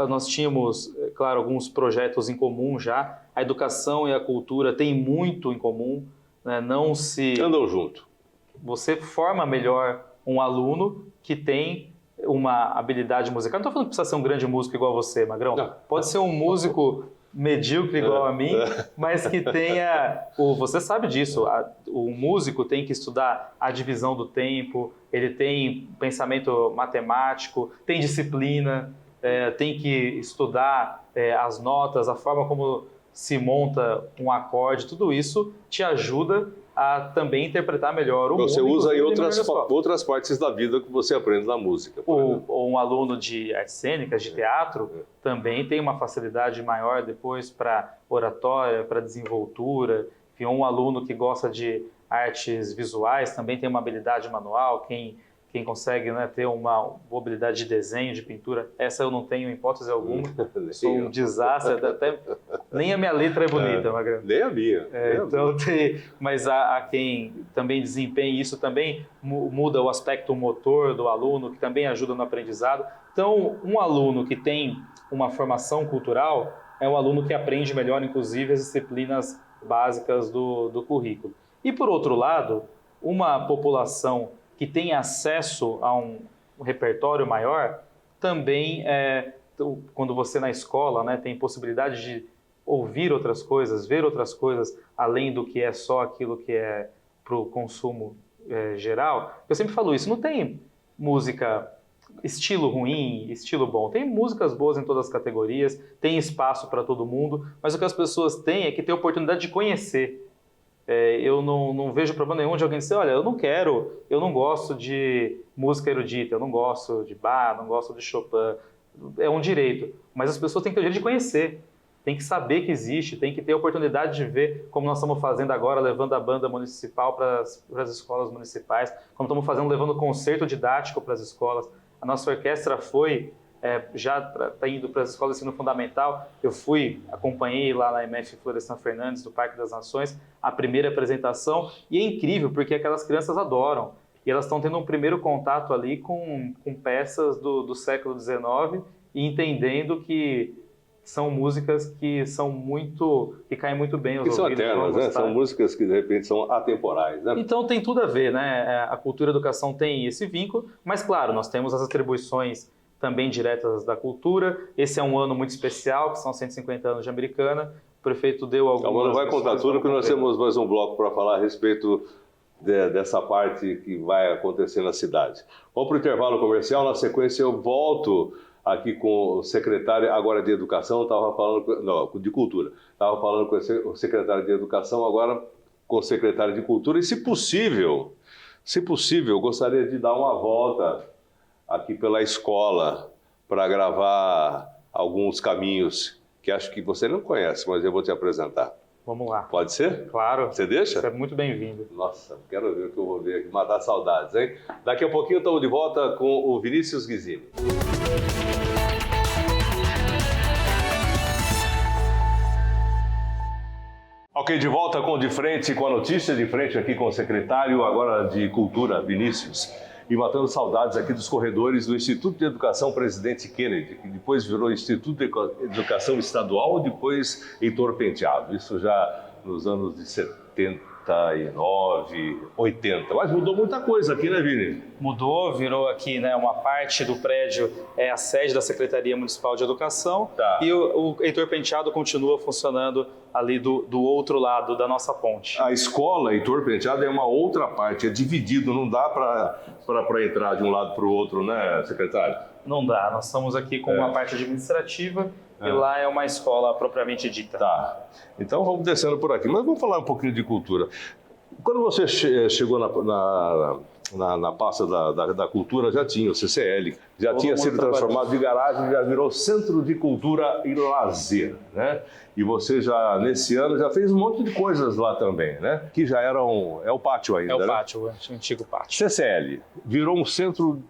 Nós tínhamos, claro, alguns projetos em comum já. A educação e a cultura têm muito em comum. Não se... Andam junto. Você forma melhor um aluno que tem uma habilidade musical. Não estou falando que precisa ser um grande músico igual você, Magrão. Não. Pode ser um músico medíocre igual a mim, mas que tenha... Você sabe disso. O músico tem que estudar a divisão do tempo, ele tem pensamento matemático, tem disciplina, tem que estudar as notas, a forma como se monta um acorde. Tudo isso te ajuda a também interpretar melhor o mundo. Você usa em outras partes da vida que você aprende na música. Ou um aluno de artes cênicas, de teatro, também tem uma facilidade maior depois para oratória, para desenvoltura. Enfim, um aluno que gosta de artes visuais também tem uma habilidade manual. Quem consegue ter uma boa habilidade de desenho, de pintura, essa eu não tenho em hipótese alguma. Sou um desastre, nem a minha letra é bonita, Magrão. Nem a minha. Mas a quem também desempenha isso também muda o aspecto motor do aluno, que também ajuda no aprendizado. Então, um aluno que tem uma formação cultural é um aluno que aprende melhor, inclusive, as disciplinas básicas do currículo. E, por outro lado, uma população que tem acesso a um repertório maior, também, quando você na escola tem possibilidade de ouvir outras coisas, ver outras coisas, além do que é só aquilo que é para o consumo geral. Eu sempre falo isso, não tem música estilo ruim, estilo bom. Tem músicas boas em todas as categorias, tem espaço para todo mundo, mas o que as pessoas têm é que ter a oportunidade de conhecer. Eu não vejo problema nenhum de alguém dizer, olha, eu não gosto de música erudita, eu não gosto de Bach, não gosto de Chopin. É um direito, mas as pessoas têm que ter o direito de conhecer, tem que saber que existe, tem que ter a oportunidade de ver, como nós estamos fazendo agora, levando a banda municipal para as escolas municipais, como estamos fazendo, levando concerto didático para as escolas. A nossa orquestra foi, já está indo para as escolas de ensino fundamental, eu acompanhei lá na MF Florestan Fernandes, do Parque das Nações, a primeira apresentação, e é incrível, porque aquelas crianças adoram, e elas estão tendo um primeiro contato ali com peças do século XIX, e entendendo que são músicas que caem muito bem aos ouvidos. São eternas, né? São músicas que de repente são atemporais, né? Então tem tudo a ver, né? A cultura e a educação tem esse vínculo, mas claro, nós temos as atribuições também diretas da cultura. Esse é um ano muito especial, que são 150 anos de Americana. O prefeito deu algumas... Não vai contar tudo, porque nós temos mais um bloco para falar a respeito dessa parte que vai acontecer na cidade. Vamos para o intervalo comercial, na sequência eu volto aqui com o secretário, agora de Educação, de Cultura. Estava falando com o secretário de Educação, agora com o secretário de Cultura. E, se possível, gostaria de dar uma volta aqui pela escola para gravar alguns caminhos que acho que você não conhece, mas eu vou te apresentar. Vamos lá. Pode ser? Claro. Você deixa? Você é muito bem-vindo. Nossa, quero ver o que eu vou ver aqui, matar saudades, hein? Daqui a pouquinho estamos de volta com o Vinícius Guizini. Ok, de volta com De Frente, com a notícia de frente aqui com o secretário agora de Cultura, Vinícius. E matando saudades aqui dos corredores do Instituto de Educação Presidente Kennedy, que depois virou Instituto de Educação Estadual, depois Heitor Penteado. Isso já nos anos de 79, 80. Mas mudou muita coisa aqui, né, Vini? Mudou, virou aqui, né, uma parte do prédio é a sede da Secretaria Municipal de Educação. Tá. E o Heitor Penteado continua funcionando ali do outro lado da nossa ponte. A escola Heitor Penteado é uma outra parte, é dividido, não dá para entrar de um lado para o outro, né, secretário? Não dá, nós estamos aqui com uma parte administrativa e lá é uma escola propriamente dita. Tá, então vamos descendo por aqui, mas vamos falar um pouquinho de cultura. Quando você chegou na pasta da cultura, já tinha o CCL, já tinha sido transformado de garagem, já virou Centro de Cultura e Lazer, né? E você já, nesse ano, já fez um monte de coisas lá também, né? Que já é o pátio ainda, É o né? pátio, o antigo pátio. CCL, virou um centro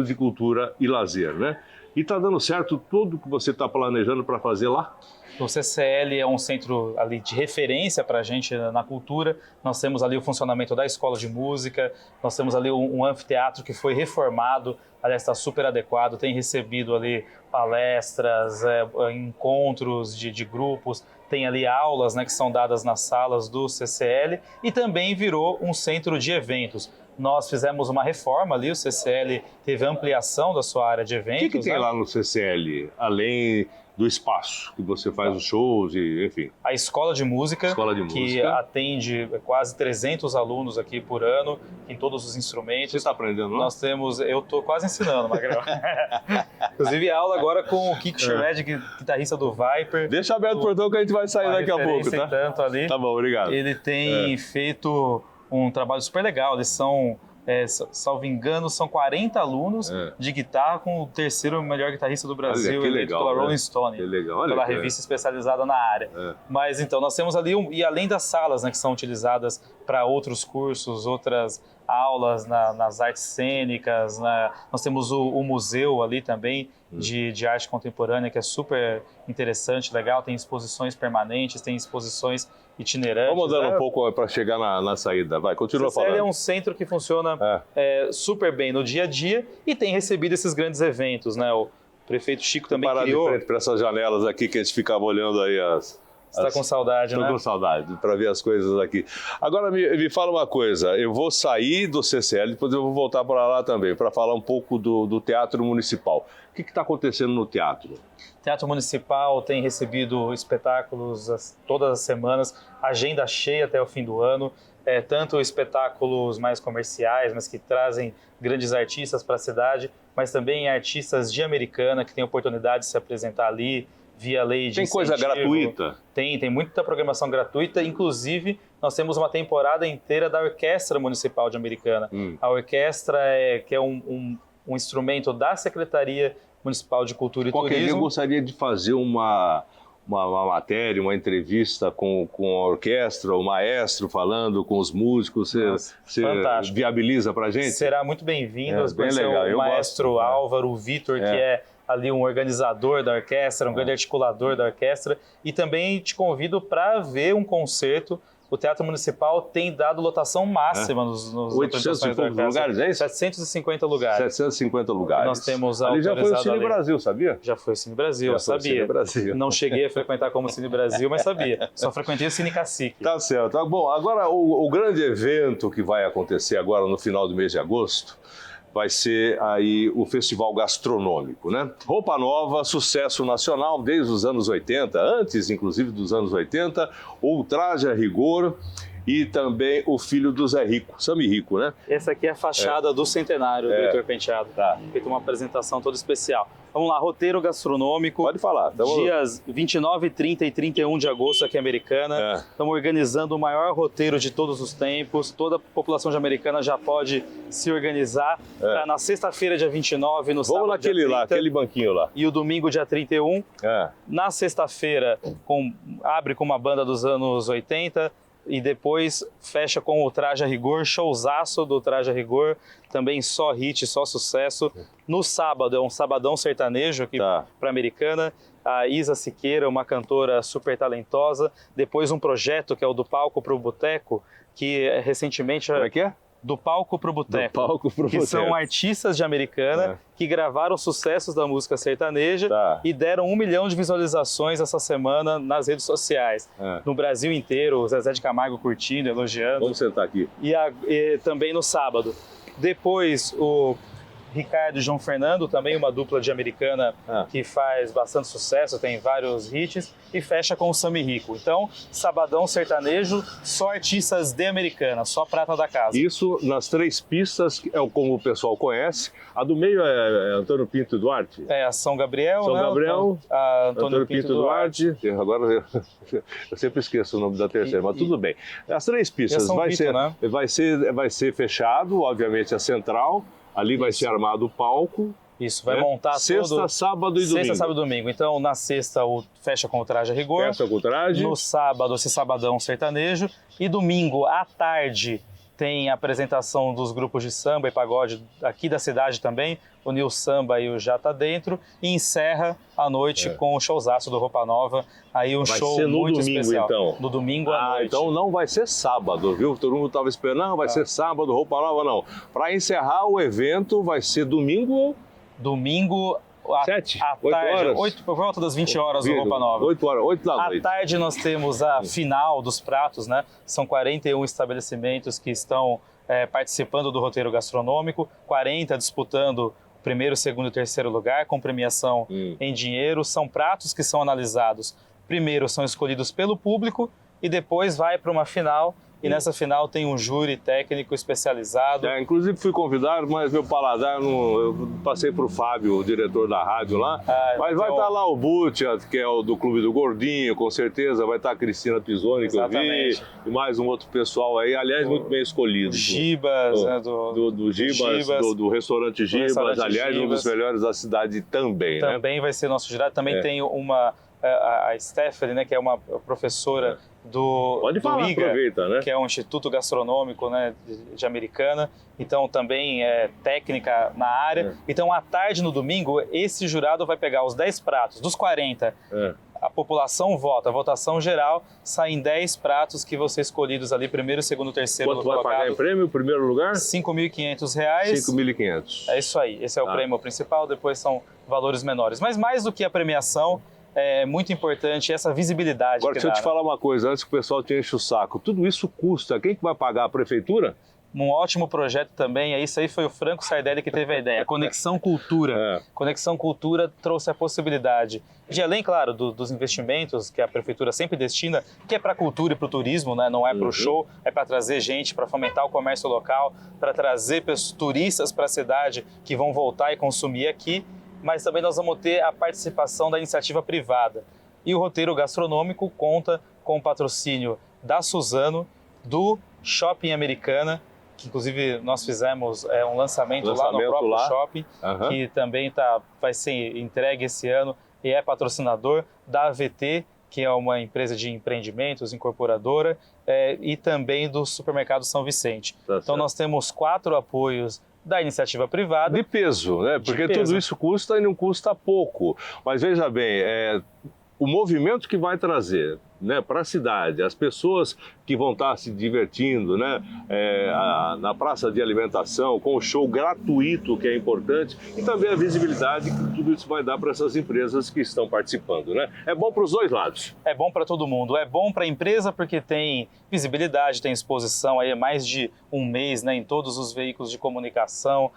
de cultura e lazer, né? E está dando certo tudo que você está planejando para fazer lá? O CCL é um centro ali de referência para a gente na cultura. Nós temos ali o funcionamento da escola de música, nós temos ali um anfiteatro que foi reformado, aliás, está super adequado, tem recebido ali palestras, encontros de grupos, tem ali aulas, né, que são dadas nas salas do CCL e também virou um centro de eventos. Nós fizemos uma reforma ali, o CCL teve ampliação da sua área de eventos. O que tem lá no CCL, além do espaço que você faz os shows e, enfim? A escola de música, que atende quase 300 alunos aqui por ano, em todos os instrumentos. Você está aprendendo, não? Nós temos, eu estou quase ensinando, Magrão. Inclusive aula agora com o Kiko Schmed, guitarrista do Viper. Deixa aberto o portão que a gente vai sair daqui a pouco, tá? Tanto ali. Tá bom, obrigado. Ele tem feito um trabalho super legal, eles são... salvo engano, são 40 alunos de guitarra com o terceiro melhor guitarrista do Brasil, eleito pela Rolling Stone, pela revista especializada na área. Mas então, nós temos ali, e além das salas, né, que são utilizadas para outros cursos, outras aulas nas artes cênicas, nós temos o museu ali também de arte contemporânea, que é super interessante, legal, tem exposições permanentes, tem exposições itinerantes. Vamos mudando um pouco para chegar na saída. Vai, continua falando. O CCL é um centro que funciona super bem no dia a dia e tem recebido esses grandes eventos, né? O prefeito Chico também criou... de frente para essas janelas aqui que a gente ficava olhando aí Você está com saudade, né? Estou com saudade para ver as coisas aqui. Agora me fala uma coisa, eu vou sair do CCL, depois eu vou voltar para lá também, para falar um pouco do Teatro Municipal. O que está acontecendo no teatro? O Teatro Municipal tem recebido espetáculos todas as semanas, agenda cheia até o fim do ano, tanto espetáculos mais comerciais, mas que trazem grandes artistas para a cidade, mas também artistas de Americana que têm oportunidade de se apresentar ali, via lei de Tem coisa gratuita? Tem muita programação gratuita, inclusive nós temos uma temporada inteira da Orquestra Municipal de Americana. A orquestra que é um instrumento da Secretaria Municipal de Cultura e Qualquer Turismo. dia eu gostaria de fazer uma matéria, uma entrevista com a orquestra, o maestro falando com os músicos. Você viabiliza para a gente? Será muito bem-vindo. Bem legal. O maestro Álvaro, o Vitor, que é ali um organizador da orquestra, um grande articulador da orquestra. E também te convido para ver um concerto. O Teatro Municipal tem dado lotação máxima nos 800 e poucos lugares, é isso? 750 lugares. 750 lugares. Nós temos ali já foi o Cine Brasil, sabia? Já foi o Cine Brasil, eu sabia. Cine Brasil. Não cheguei a frequentar como Cine Brasil, mas sabia. Só frequentei o Cine Cacique. Tá certo. Bom, agora o grande evento que vai acontecer agora no final do mês de agosto vai ser aí o Festival Gastronômico, né? Roupa Nova, sucesso nacional desde os anos 80, antes inclusive dos anos 80, o Traje a Rigor e também o filho do Zé Rico, Sami Rico, né? Essa aqui é a fachada do centenário do Heitor Penteado. Tá. Feita uma apresentação toda especial. Vamos lá, roteiro gastronômico. Pode falar. Dias 29, 30 e 31 de agosto aqui em Americana. Estamos organizando o maior roteiro de todos os tempos. Toda a população de Americana já pode se organizar. Tá na sexta-feira, dia 29, no sábado, vamos naquele dia 30, lá, aquele banquinho lá. E o domingo, dia 31. Na sexta-feira, abre com uma banda dos anos 80. E depois fecha com o Traje a Rigor, showzaço do Traje a Rigor, também só hit, só sucesso. No sábado, é um sabadão sertanejo aqui para Americana, a Isa Siqueira, uma cantora super talentosa. Depois um projeto que é o Do Palco pro Boteco, que recentemente... Como é que é? Do Palco pro Boteco, Do Palco pro que são artistas de Americana que gravaram sucessos da música sertaneja e deram 1 milhão de visualizações essa semana nas redes sociais. No Brasil inteiro, o Zezé de Camargo curtindo, elogiando. Vamos sentar aqui. E também no sábado. Depois o Ricardo e João Fernando, também uma dupla de Americana que faz bastante sucesso, tem vários hits, e fecha com o Sami Rico. Então, sabadão sertanejo, só artistas de Americana, só prata da casa. Isso nas 3 pistas, como o pessoal conhece. A do meio é Antônio Pinto Duarte? É, a São Gabriel, São Gabriel, Antônio Pinto Duarte. Agora eu sempre esqueço o nome da terceira, mas tudo bem. As 3 pistas vai ser fechado, obviamente a central. Ali vai ser armado o palco. Isso, vai montar sexta, sábado e domingo. Sexta, sábado e domingo. Então, na sexta, fecha com o Traje a Rigor. Fecha com o traje. No sábado, esse sabadão sertanejo. E domingo, à tarde, tem a apresentação dos grupos de samba e pagode aqui da cidade também. O Nil Samba e o Já Tá Dentro. E encerra a noite com o showzaço do Roupa Nova. Aí um show muito especial. Então. No domingo à noite. Então não vai ser sábado, viu? Todo mundo estava esperando, não, vai ser sábado, Roupa Nova, não. Para encerrar o evento, vai ser domingo... Domingo... 7, à 8 tarde, horas? Por volta das 20 horas do Roupa Nova. 8 horas, 8 da noite. À tarde nós temos a final dos pratos, né? São 41 estabelecimentos que estão participando do roteiro gastronômico, 40 disputando primeiro, segundo e terceiro lugar, com premiação em dinheiro. São pratos que são analisados. Primeiro são escolhidos pelo público e depois vai para uma final. E nessa final tem um júri técnico especializado. Inclusive fui convidado, mas meu paladar, eu passei para o Fábio, o diretor da rádio lá. Mas vai estar lá o Butia, que é o do Clube do Gordinho, com certeza. Vai estar a Cristina Pisoni, que eu vi. E mais um outro pessoal aí, aliás, muito bem escolhido. Gibas, né, do Gibas, do restaurante Gibas, aliás, um dos melhores da cidade também. Também vai ser nosso jurado. Também tem a Stephanie, né, que é uma professora do IGA, aproveita, né? Que é um instituto gastronômico, né, de Americana. Então também é técnica na área. Então à tarde no domingo, esse jurado vai pegar os 10 pratos dos 40. A população vota, a votação geral, saem 10 pratos que vão ser escolhidos ali, primeiro, segundo, terceiro colocado. Quanto vai pagar em prêmio, primeiro lugar? R$ 5.500. 5.500. É isso aí, esse é o prêmio principal, depois são valores menores. Mas mais do que a premiação, é muito importante essa visibilidade. Agora, deixa eu te falar uma coisa, antes que o pessoal te enche o saco. Tudo isso custa. Quem que vai pagar? A prefeitura? Um ótimo projeto também, isso aí foi o Franco Sardelli que teve a ideia, Conexão Cultura. Conexão Cultura trouxe a possibilidade de, além, claro, dos investimentos que a prefeitura sempre destina, que é para a cultura e para o turismo, né? Não é para o show, é para trazer gente, para fomentar o comércio local, para trazer turistas para a cidade que vão voltar e consumir aqui, mas também nós vamos ter a participação da iniciativa privada. E o roteiro gastronômico conta com o patrocínio da Suzano, do Shopping Americana, que inclusive nós fizemos um lançamento lá no próprio shopping, que também vai ser entregue esse ano e é patrocinador da AVT, que é uma empresa de empreendimentos, incorporadora, e também do Supermercado São Vicente. Então nós temos 4 apoios da iniciativa privada. De peso, né? Porque tudo isso custa e não custa pouco. Mas veja bem, o movimento que vai trazer, né, para a cidade, as pessoas que vão estar se divertindo, né, na praça de alimentação, com o show gratuito, que é importante, e também a visibilidade que tudo isso vai dar para essas empresas que estão participando, né? É bom para os dois lados. É bom para todo mundo. É bom para a empresa porque tem visibilidade, tem exposição aí mais de um mês, né, em todos os veículos de comunicação,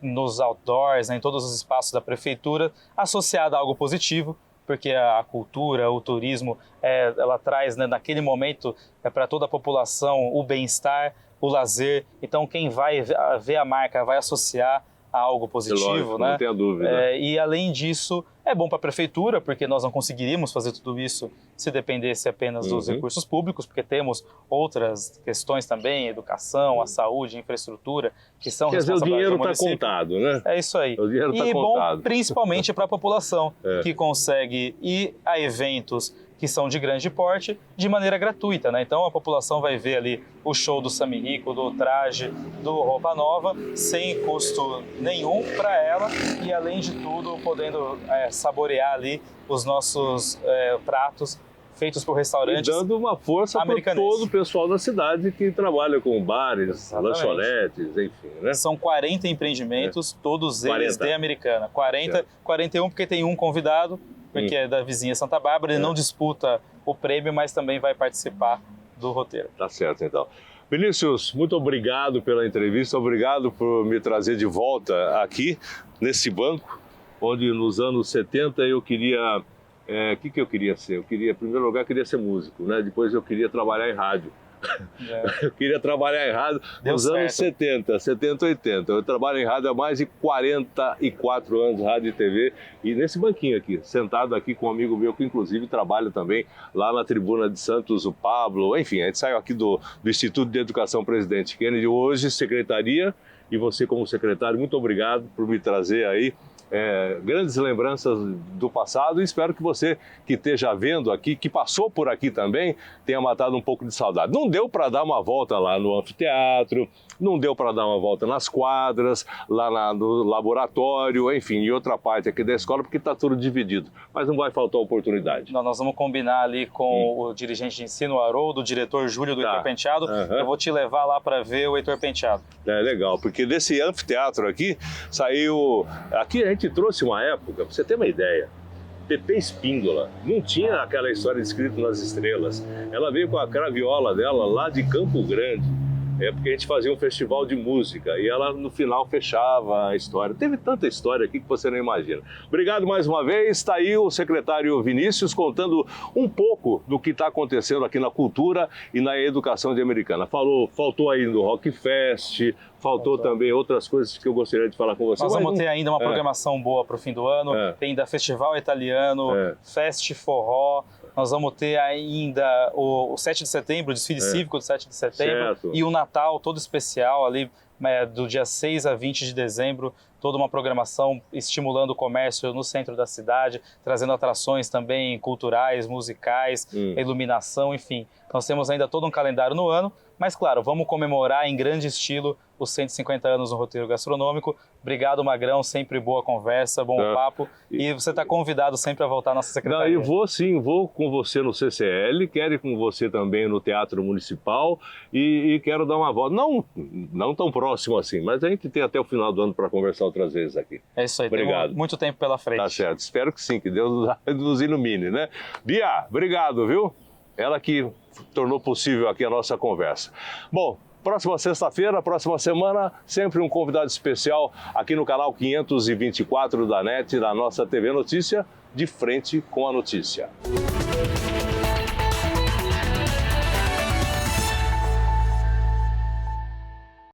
nos outdoors, né, em todos os espaços da prefeitura, associada a algo positivo, porque a cultura, o turismo, ela traz, né, naquele momento para toda a população o bem-estar, o lazer. Então quem vai ver a marca vai associar a algo positivo, lógico, né? Não tenha dúvida. E além disso, é bom para a prefeitura, porque nós não conseguiríamos fazer tudo isso se dependesse apenas dos recursos públicos, porque temos outras questões também, educação, a saúde, a infraestrutura, que são responsabilidades do município. O dinheiro está contado, né? É isso aí. O dinheiro está contado. Bom, principalmente para a população, que consegue ir a eventos que são de grande porte, de maneira gratuita, né? Então a população vai ver ali o show do Sami Rico, do Traje, do Roupa Nova, sem custo nenhum para ela e, além de tudo, podendo saborear ali os nossos pratos feitos por restaurantes. E dando uma força para todo o pessoal da cidade que trabalha com bares, lanchonetes, enfim, né? São 40 empreendimentos, todos eles de Americana. 41 porque tem um convidado, porque é da vizinha Santa Bárbara, ele não disputa o prêmio, mas também vai participar do roteiro. Tá certo, então. Vinícius, muito obrigado pela entrevista, obrigado por me trazer de volta aqui, nesse banco, onde nos anos 70 eu queria... O que eu queria ser? Em primeiro lugar, eu queria ser músico, né? Depois eu queria trabalhar em rádio. Eu queria trabalhar em rádio nos anos 70, 80. Eu trabalho em rádio há mais de 44 anos, rádio e TV, e nesse banquinho aqui, sentado aqui com um amigo meu que inclusive trabalha também lá na Tribuna de Santos, o Pablo, enfim, a gente saiu aqui do Instituto de Educação Presidente Kennedy, hoje secretaria, e você como secretário, muito obrigado por me trazer aí grandes lembranças do passado, e espero que você que esteja vendo aqui, que passou por aqui também, tenha matado um pouco de saudade. Não deu para dar uma volta lá no anfiteatro, não deu para dar uma volta nas quadras, lá no laboratório, enfim, em outra parte aqui da escola, porque está tudo dividido, mas não vai faltar oportunidade. Nós vamos combinar ali com o dirigente de ensino, o Haroldo, o diretor Júlio do Heitor Penteado, eu vou te levar lá para ver o Heitor Penteado. É legal, porque desse anfiteatro aqui, saiu... Aqui a gente trouxe uma época, para você ter uma ideia, Pepe Espíndola, não tinha aquela história escrita nas estrelas, ela veio com a craviola dela lá de Campo Grande, porque a gente fazia um festival de música e ela no final fechava a história. Teve tanta história aqui que você não imagina. Obrigado mais uma vez, está aí o secretário Vinícius contando um pouco do que está acontecendo aqui na cultura e na educação de Americana. Faltou aí no Rock Fest, faltou também outras coisas que eu gostaria de falar com você. Nós vamos ter ainda uma programação boa para o fim do ano, tem da Festival Italiano, Fest Forró, nós vamos ter ainda o 7 de setembro, o desfile cívico do 7 de setembro, e o Natal todo especial ali, do dia 6 a 20 de dezembro, toda uma programação estimulando o comércio no centro da cidade, trazendo atrações também culturais, musicais, iluminação, enfim. Nós temos ainda todo um calendário no ano, mas claro, vamos comemorar em grande estilo os 150 anos no roteiro gastronômico. Obrigado, Magrão, sempre boa conversa, bom papo. E você está convidado sempre a voltar à nossa secretaria. Não, vou com você no CCL, quero ir com você também no Teatro Municipal e quero dar uma volta, não tão próximo próximo assim, mas a gente tem até o final do ano para conversar outras vezes aqui. É isso aí, Obrigado. Temos muito tempo pela frente. Tá certo, espero que sim, que Deus nos ilumine, né? Bia, obrigado, viu? Ela que tornou possível aqui a nossa conversa. Bom, próxima sexta-feira, próxima semana, sempre um convidado especial aqui no canal 524 da NET, da nossa TV Notícia, de frente com a notícia.